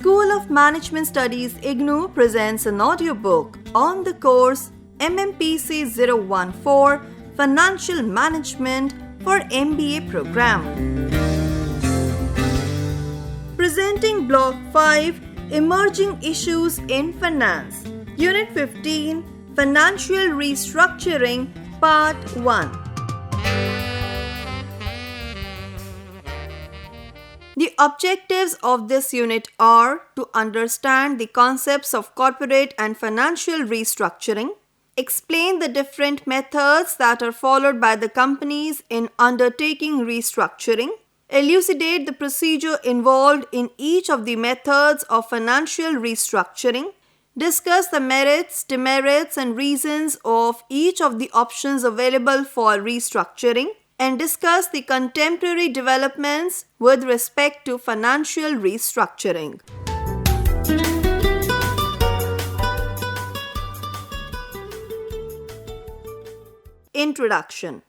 School of Management Studies IGNOU presents an audiobook on the course MMPC 014 Financial Management for MBA program. Presenting Block 5 Emerging Issues in Finance, Unit 15 Financial Restructuring, Part 1. The objectives of this unit are to understand the concepts of corporate and financial restructuring, explain the different methods that are followed by the companies in undertaking restructuring, elucidate the procedure involved in each of the methods of financial restructuring, discuss the merits, demerits, and reasons of each of the options available for restructuring, and discuss the contemporary developments with respect to financial restructuring. Introduction.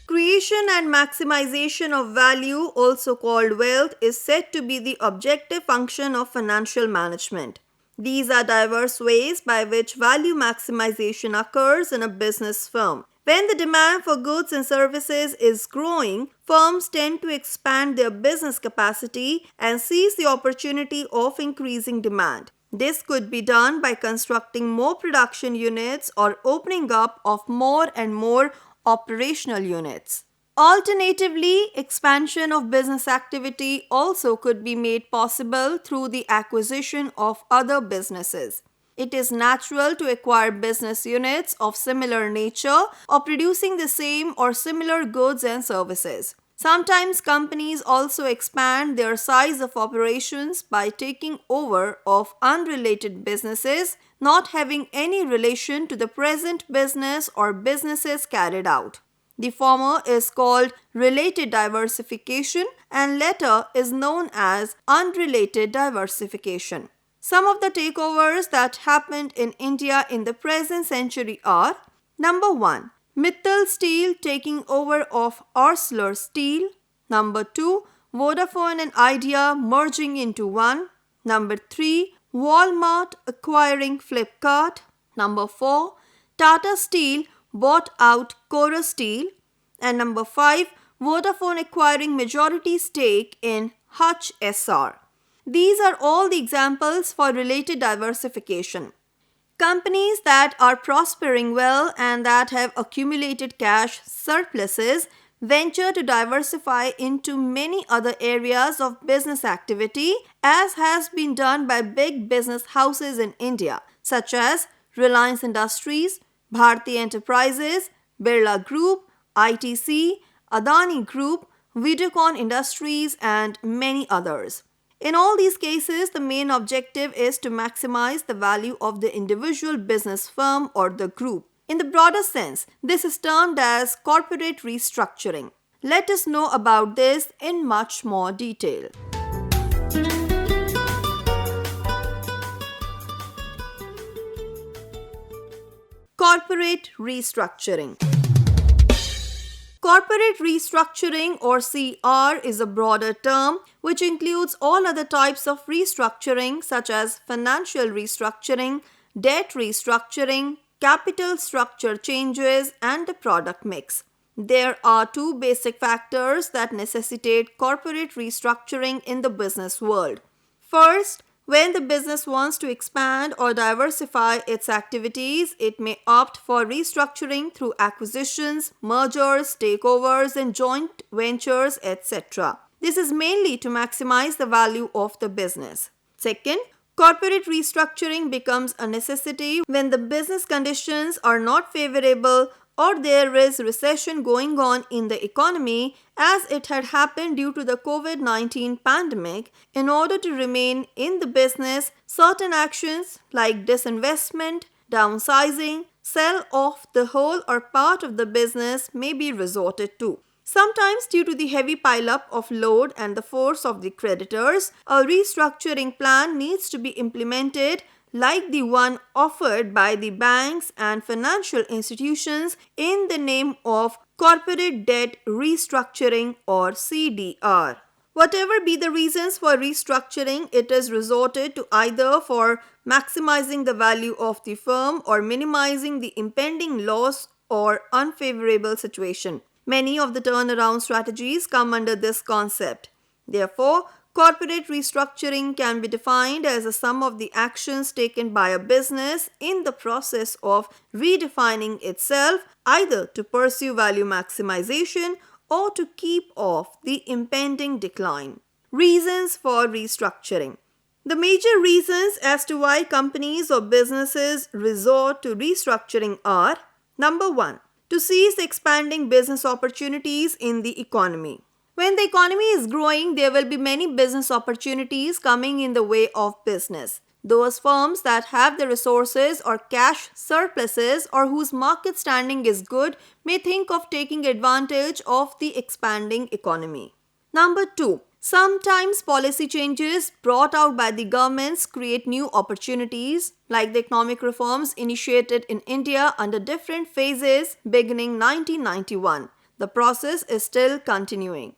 Creation and maximization of value, also called wealth, is said to be the objective function of financial management. These are diverse ways by which value maximization occurs in a business firm. When the demand for goods and services is growing, firms tend to expand their business capacity and seize the opportunity of increasing demand. This could be done by constructing more production units or opening up of more and more operational units. Alternatively, expansion of business activity also could be made possible through the acquisition of other businesses. It is natural to acquire business units of similar nature or producing the same or similar goods and services. Sometimes companies also expand their size of operations by taking over of unrelated businesses not having any relation to the present business or businesses carried out. The former is called related diversification and latter is known as unrelated diversification. Some of the takeovers that happened in India in the present century are: Number 1. Mittal Steel taking over of Arcelor Steel. Number 2. Vodafone and Idea merging into one. Number 3. Walmart acquiring Flipkart. Number 4. Tata Steel bought out Cora Steel. And number 5. Vodafone acquiring majority stake in Hutch SR. These are all the examples for related diversification. Companies that are prospering well and that have accumulated cash surpluses venture to diversify into many other areas of business activity, as has been done by big business houses in India, such as Reliance Industries, Bharti Enterprises, Birla Group, ITC, Adani Group, Videocon Industries, and many others. In all these cases, the main objective is to maximize the value of the individual business firm or the group. In the broader sense, this is termed as corporate restructuring. Let us know about this in much more detail. Corporate restructuring. Corporate restructuring or CR is a broader term which includes all other types of restructuring such as financial restructuring, debt restructuring, capital structure changes, and the product mix. There are two basic factors that necessitate corporate restructuring in the business world. First, when the business wants to expand or diversify its activities, it may opt for restructuring through acquisitions, mergers, takeovers, and joint ventures, etc. This is mainly to maximize the value of the business. Second, corporate restructuring becomes a necessity when the business conditions are not favorable or there is recession going on in the economy, as it had happened due to the COVID-19 pandemic. In order to remain in the business, certain actions like disinvestment, downsizing, sell off the whole or part of the business may be resorted to. Sometimes, due to the heavy pile-up of load and the force of the creditors, a restructuring plan needs to be implemented like the one offered by the banks and financial institutions in the name of Corporate Debt Restructuring or CDR. Whatever be the reasons for restructuring, it is resorted to either for maximizing the value of the firm or minimizing the impending loss or unfavorable situation. Many of the turnaround strategies come under this concept. Therefore, corporate restructuring can be defined as a sum of the actions taken by a business in the process of redefining itself, either to pursue value maximization or to keep off the impending decline. Reasons for restructuring. The major reasons as to why companies or businesses resort to restructuring are: number 1, to seize expanding business opportunities in the economy. When the economy is growing, there will be many business opportunities coming in the way of business. Those firms that have the resources or cash surpluses or whose market standing is good may think of taking advantage of the expanding economy. Number 2, sometimes policy changes brought out by the governments create new opportunities, like the economic reforms initiated in India under different phases beginning 1991. The process is still continuing.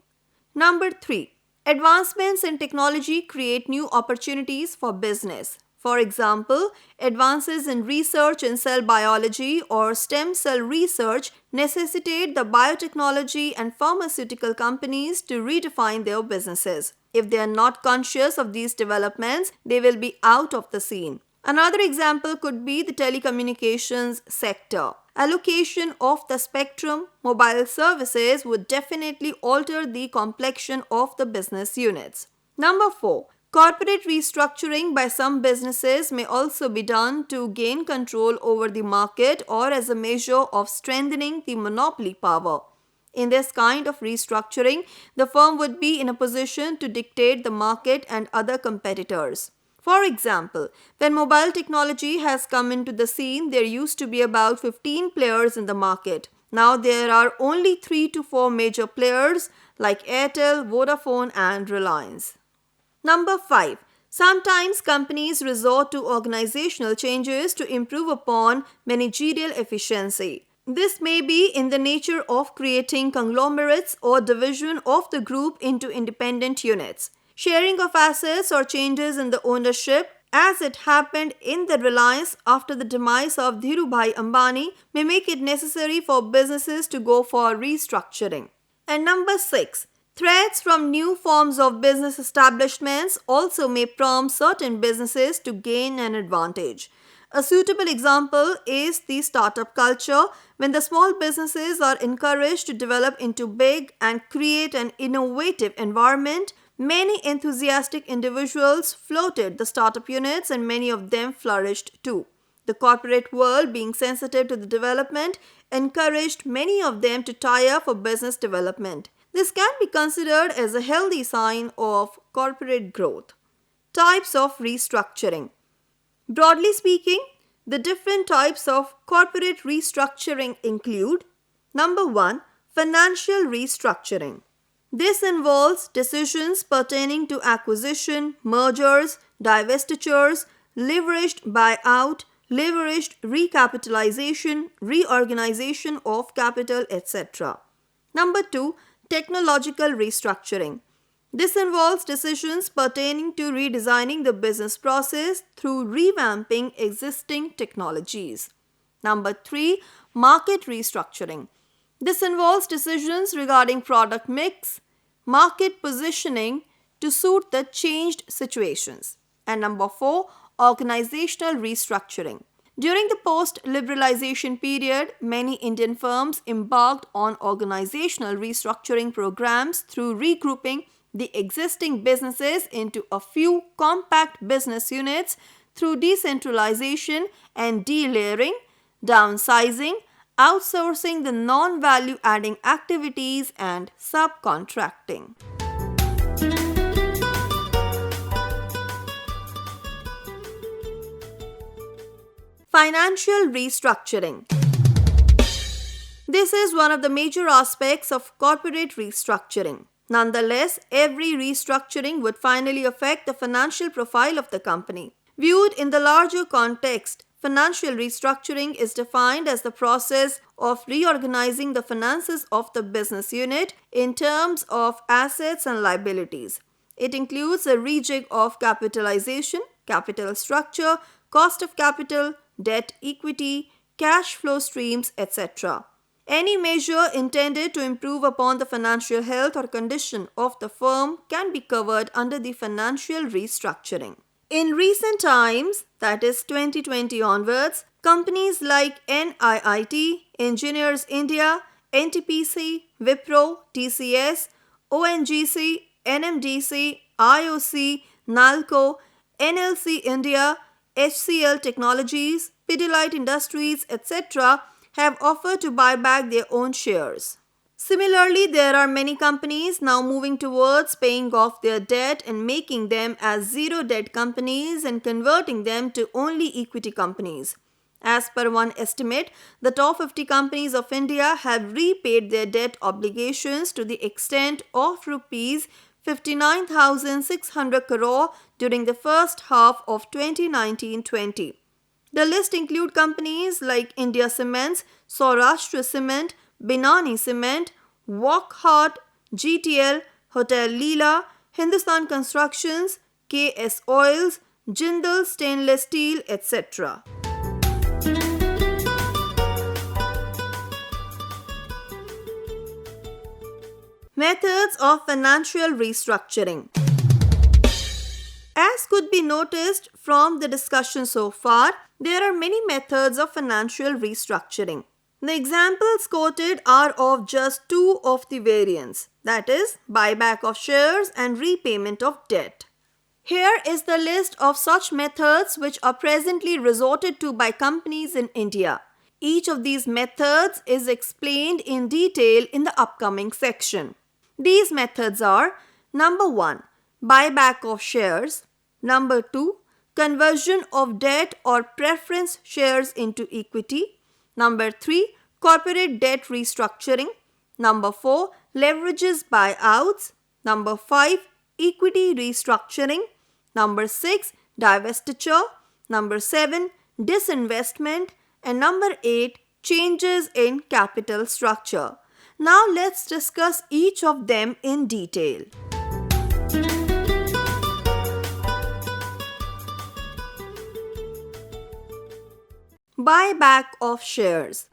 Number 3, advancements in technology create new opportunities for business. For example, advances in research in cell biology or stem cell research necessitate the biotechnology and pharmaceutical companies to redefine their businesses. If they are not conscious of these developments, they will be out of the scene. Another example could be the telecommunications sector. Allocation of the spectrum, mobile services would definitely alter the complexion of the business units. Number 4, corporate restructuring by some businesses may also be done to gain control over the market or as a measure of strengthening the monopoly power. In this kind of restructuring, the firm would be in a position to dictate the market and other competitors. For example, when mobile technology has come into the scene, there used to be about 15 players in the market. Now there are only 3 to 4 major players like Airtel, Vodafone and Reliance. Number 5. Sometimes companies resort to organizational changes to improve upon managerial efficiency. This may be in the nature of creating conglomerates or division of the group into independent units. Sharing of assets or changes in the ownership, as it happened in the Reliance after the demise of Dhirubhai Ambani, may make it necessary for businesses to go for restructuring. And number 6. Threats from new forms of business establishments also may prompt certain businesses to gain an advantage. A suitable example is the startup culture, when the small businesses are encouraged to develop into big and create an innovative environment. Many enthusiastic individuals floated the startup units and many of them flourished too. The corporate world, being sensitive to the development, encouraged many of them to tie up for business development. This can be considered as a healthy sign of corporate growth. Types of restructuring. Broadly speaking, the different types of corporate restructuring include: number 1, financial restructuring. This involves decisions pertaining to acquisition, mergers, divestitures, leveraged buyout, leveraged recapitalization, reorganization of capital, etc. Number 2, technological restructuring. This involves decisions pertaining to redesigning the business process through revamping existing technologies. Number 3, market restructuring. This involves decisions regarding product mix, market positioning to suit the changed situations. And number 4, organizational restructuring. During the post-liberalization period, many Indian firms embarked on organizational restructuring programs through regrouping the existing businesses into a few compact business units through decentralization and delayering, downsizing, outsourcing the non-value adding activities and subcontracting. Financial restructuring. This is one of the major aspects of corporate restructuring. Nonetheless, every restructuring would finally affect the financial profile of the company. Viewed in the larger context, Financial restructuring is defined as the process of reorganizing the finances of the business unit in terms of assets and liabilities. It includes a rejig of capitalization, capital structure, cost of capital, debt equity, cash flow streams, etc. Any measure intended to improve upon the financial health or condition of the firm can be covered under the financial restructuring. In recent times, that is 2020 onwards, companies like NIIT, Engineers India, NTPC, Wipro, TCS, ONGC, NMDC, IOC, NALCO, NLC India, HCL Technologies, Pidilite Industries, etc. have offered to buy back their own shares. Similarly, there are many companies now moving towards paying off their debt and making them as zero debt companies and converting them to only equity companies. As per one estimate, the top 50 companies of India have repaid their debt obligations to the extent of rupees 59,600 crore during the first half of 2019-20. The list includes companies like India Cements, Saurashtra Cement, Binani Cement, Wockhardt, GTL, Hotel Leela, Hindustan Constructions, KS Oils, Jindal Stainless Steel, etc. Methods of financial restructuring. As could be noticed from the discussion so far, there are many methods of financial restructuring. The examples quoted are of just two of the variants, that is, buyback of shares and repayment of debt. Here is the list of such methods which are presently resorted to by companies in India. Each of these methods is explained in detail in the upcoming section. These methods are: number 1, buyback of shares; number 2, conversion of debt or preference shares into equity; number 3, corporate debt restructuring; number 4, leverages buyouts; number 5, equity restructuring; number 6, divestiture; number 7, disinvestment; and number 8, changes in capital structure. Now let's discuss each of them in detail. Buyback of shares.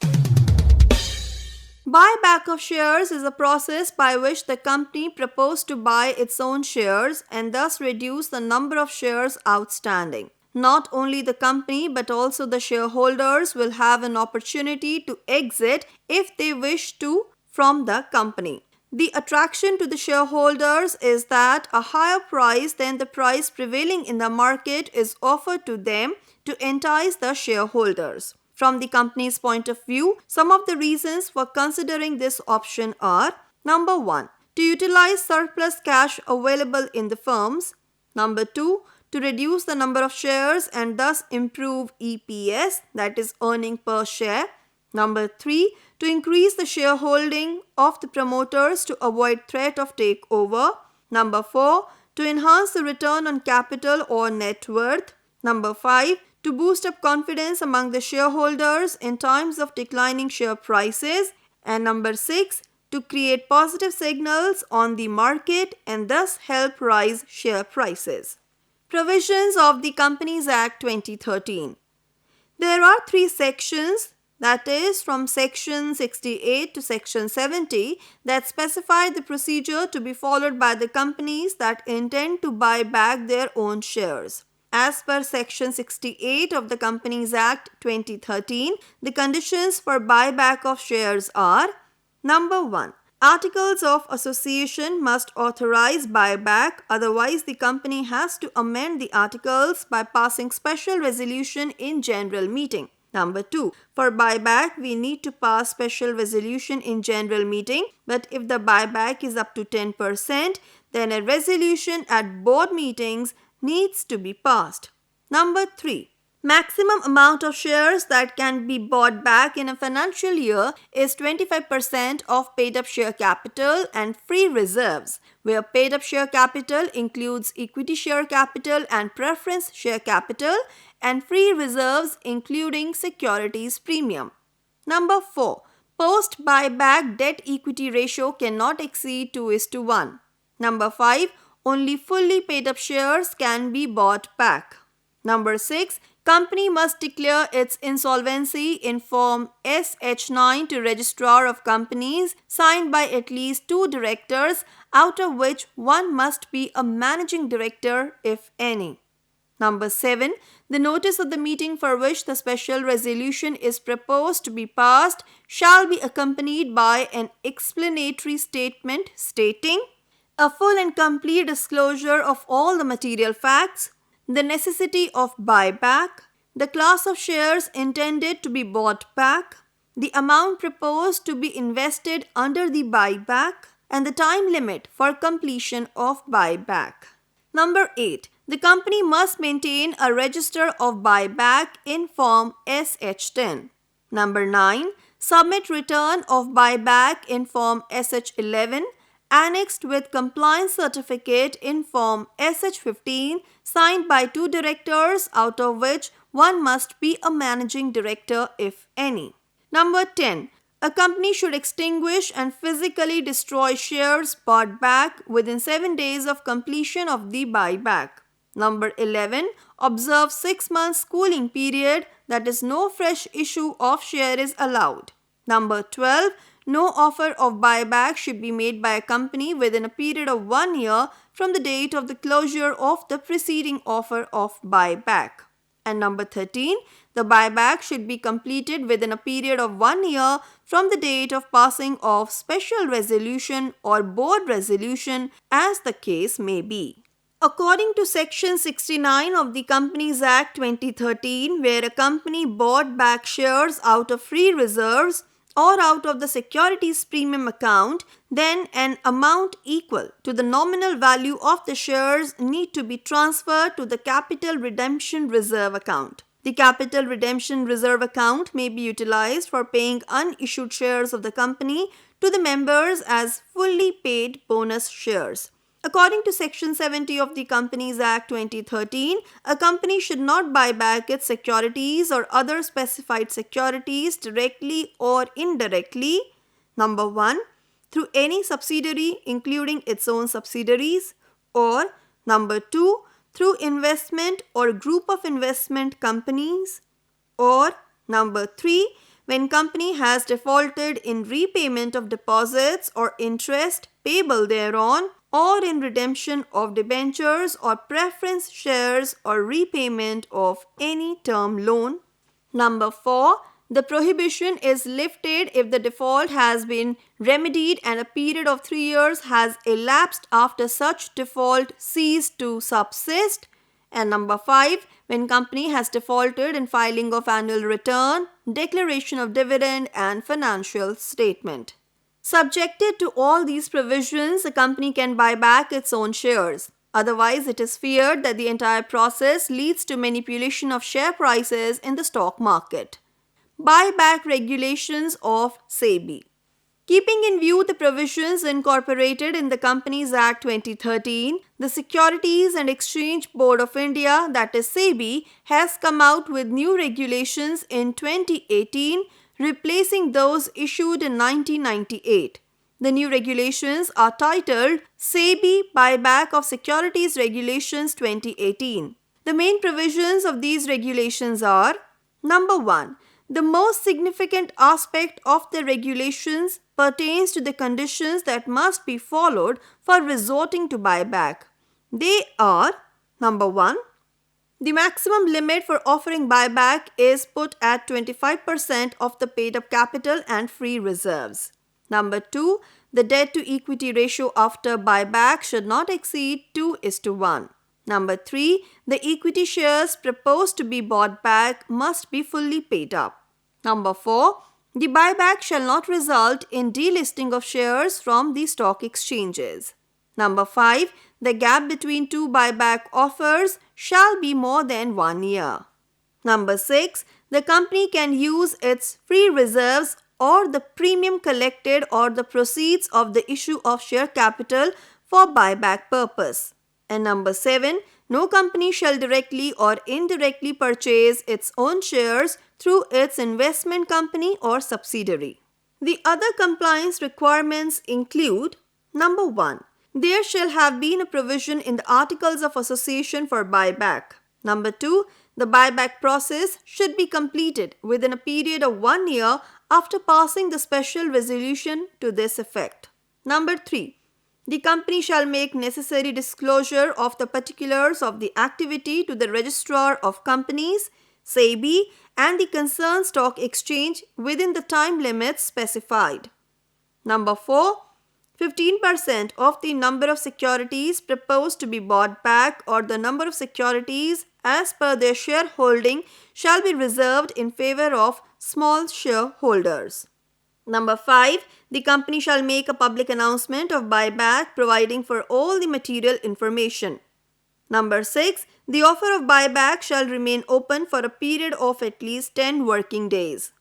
Buyback of shares is a process by which the company proposes to buy its own shares and thus reduce the number of shares outstanding. Not only the company but also the shareholders will have an opportunity to exit if they wish to from the company. The attraction to the shareholders is that a higher price than the price prevailing in the market is offered to them to entice the shareholders. From the company's point of view, some of the reasons for considering this option are: number 1, to utilize surplus cash available in the firms; number 2, to reduce the number of shares and thus improve EPS, that is earning per share; number 3, to increase the shareholding of the promoters to avoid threat of takeover; number 4, to enhance the return on capital or net worth; number 5, to boost up confidence among the shareholders in times of declining share prices; and number 6, to create positive signals on the market and thus help rise share prices. Provisions of the Companies Act 2013. There are 3 sections, that is from section 68 to section 70, that specify the procedure to be followed by the companies that intend to buy back their own shares. As per section 68 of the Companies Act 2013, the conditions for buyback of shares are: number 1, articles of association must authorize buyback, otherwise the company has to amend the articles by passing special resolution in general meeting. Number 2, for buyback we need to pass special resolution in general meeting, but if the buyback is up to 10%, then a resolution at board meetings needs to be passed. Number 3, maximum amount of shares that can be bought back in a financial year is 25% of paid up share capital and free reserves, where paid up share capital includes equity share capital and preference share capital, and free reserves including securities premium. Number 4. Post buyback debt equity ratio cannot exceed 2:1. Number 5. Only fully paid up shares can be bought back. Number 6. Company must declare its insolvency in Form SH9 to Registrar of Companies signed by at least 2 directors, out of which one must be a managing director if any. Number 7. The notice of the meeting for which the special resolution is proposed to be passed shall be accompanied by an explanatory statement stating a full and complete disclosure of all the material facts, the necessity of buyback, the class of shares intended to be bought back, the amount proposed to be invested under the buyback, and the time limit for completion of buyback. Number 8. The company must maintain a register of buyback in Form SH10. Number 9. Submit return of buyback in Form SH11 annexed with compliance certificate in Form SH15 signed by 2 directors, out of which one must be a managing director if any. Number 10. A company should extinguish and physically destroy shares bought back within 7 days of completion of the buyback. Number 11. Observe 6 months cooling period, that is, no fresh issue of share is allowed. Number 12. No offer of buyback should be made by a company within a period of 1 year from the date of the closure of the preceding offer of buyback. And number 13. The buyback should be completed within a period of 1 year from the date of passing of special resolution or board resolution, as the case may be. According to Section 69 of the Companies Act 2013, where a company bought back shares out of free reserves or out of the securities premium account, then an amount equal to the nominal value of the shares need to be transferred to the capital redemption reserve account. The capital redemption reserve account may be utilized for paying unissued shares of the company to the members as fully paid bonus shares. According to Section 70 of the Companies Act 2013, a company should not buy back its securities or other specified securities directly or indirectly. Number 1. Through any subsidiary including its own subsidiaries, or number 2. Through investment or group of investment companies, or number 3. When company has defaulted in repayment of deposits or interest payable thereon, or in redemption of debentures or preference shares or repayment of any term loan. Number 4. The prohibition is lifted if the default has been remedied and a period of 3 years has elapsed after such default ceased to subsist. And number 5. When company has defaulted in filing of annual return, declaration of dividend and financial statement. Subjected to all these provisions, a company can buy back its own shares. Otherwise, it is feared that the entire process leads to manipulation of share prices in the stock market. Buyback regulations of SEBI. Keeping in view the provisions incorporated in the Companies Act 2013, the Securities and Exchange Board of India, that is SEBI, has come out with new regulations in 2018, replacing those issued in 1998. The new regulations are titled SEBI Buyback of Securities Regulations 2018. The main provisions of these regulations are: Number 1. The most significant aspect of the regulations pertains to the conditions that must be followed for resorting to buyback. They are: Number 1. The maximum limit for offering buyback is put at 25% of the paid-up capital and free reserves. Number 2. The debt-to-equity ratio after buyback should not exceed 2:1. Number 3. The equity shares proposed to be bought back must be fully paid up. Number 4. The buyback shall not result in delisting of shares from the stock exchanges. Number 5. The gap between 2 buyback offers shall be more than 1 year. Number 6. The company can use its free reserves or the premium collected or the proceeds of the issue of share capital for buyback purpose. And number 7. No company shall directly or indirectly purchase its own shares through its investment company or subsidiary. The other compliance requirements include: Number 1. There shall have been a provision in the Articles of Association for buyback. Number 2. The buyback process should be completed within a period of 1 year after passing the special resolution to this effect. Number 3. The company shall make necessary disclosure of the particulars of the activity to the Registrar of Companies, SEBI, and the concerned stock exchange within the time limits specified. Number 4. 15% of the number of securities proposed to be bought back or the number of securities as per their shareholding shall be reserved in favor of small shareholders. Number 5. The company shall make a public announcement of buyback providing for all the material information. Number 6. The offer of buyback shall remain open for a period of at least 10 working days.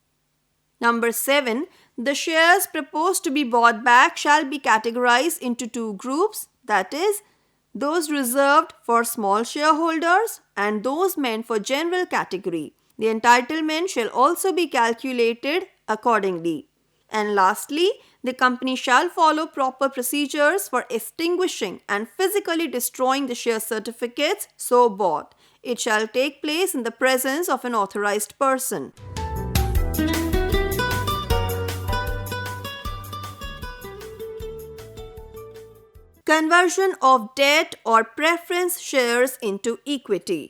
Number 7. The shares proposed to be bought back shall be categorized into two groups, that is, those reserved for small shareholders and those meant for general category. The entitlement shall also be calculated accordingly. And lastly, the company shall follow proper procedures for extinguishing and physically destroying the share certificates so bought. It shall take place in the presence of an authorized person. Conversion of debt or preference shares into equity.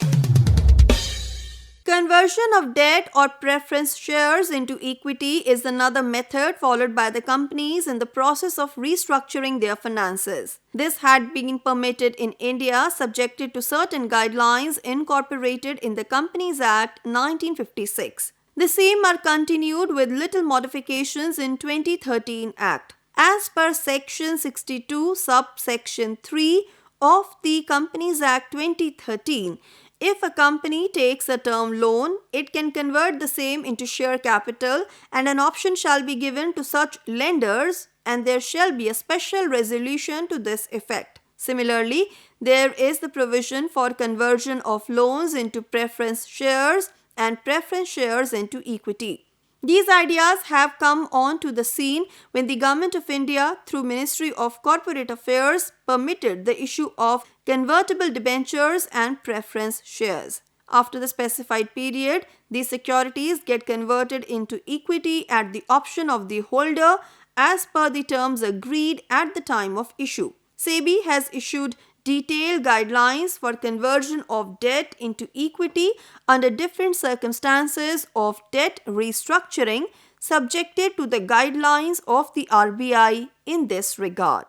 Conversion of debt or preference shares into equity is another method followed by the companies in the process of restructuring their finances. This had been permitted in India subjected to certain guidelines incorporated in the Companies Act 1956. The same are continued with little modifications in 2013 Act. As per Section 62, subsection 3 of the Companies Act 2013, if a company takes a term loan, it can convert the same into share capital and an option shall be given to such lenders and there shall be a special resolution to this effect. Similarly, there is the provision for conversion of loans into preference shares and preference shares into equity. These ideas have come onto the scene when the Government of India, through Ministry of Corporate Affairs, permitted the issue of convertible debentures and preference shares. After the specified period, these securities get converted into equity at the option of the holder as per the terms agreed at the time of issue. SEBI has issued detailed guidelines for conversion of debt into equity under different circumstances of debt restructuring subjected to the guidelines of the RBI in this regard.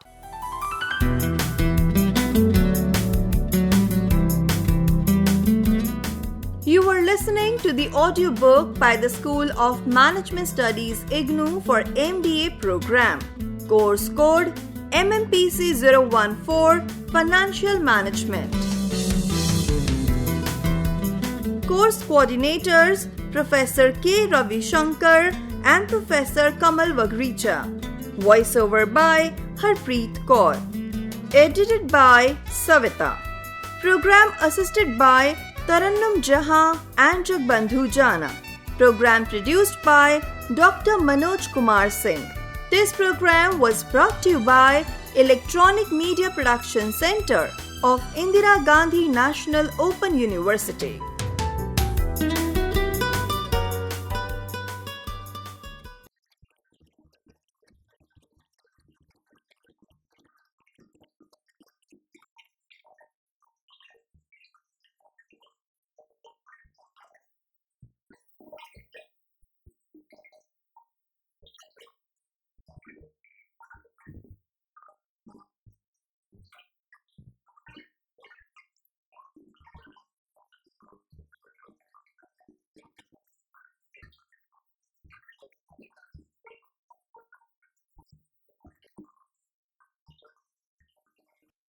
You were listening to the audiobook by the School of Management Studies IGNOU for MBA program. Course code MMPC 014 Financial Management. Course coordinators Professor K. Ravi Shankar and Professor Kamal Wagricha. Voiceover by Harpreet Kaur. Edited by Savita. Program assisted by Tarannum Jahan and Jagbandhu Jana. Program produced by Dr. Manoj Kumar Singh. This program was brought to you by Electronic Media Production Center of Indira Gandhi National Open University.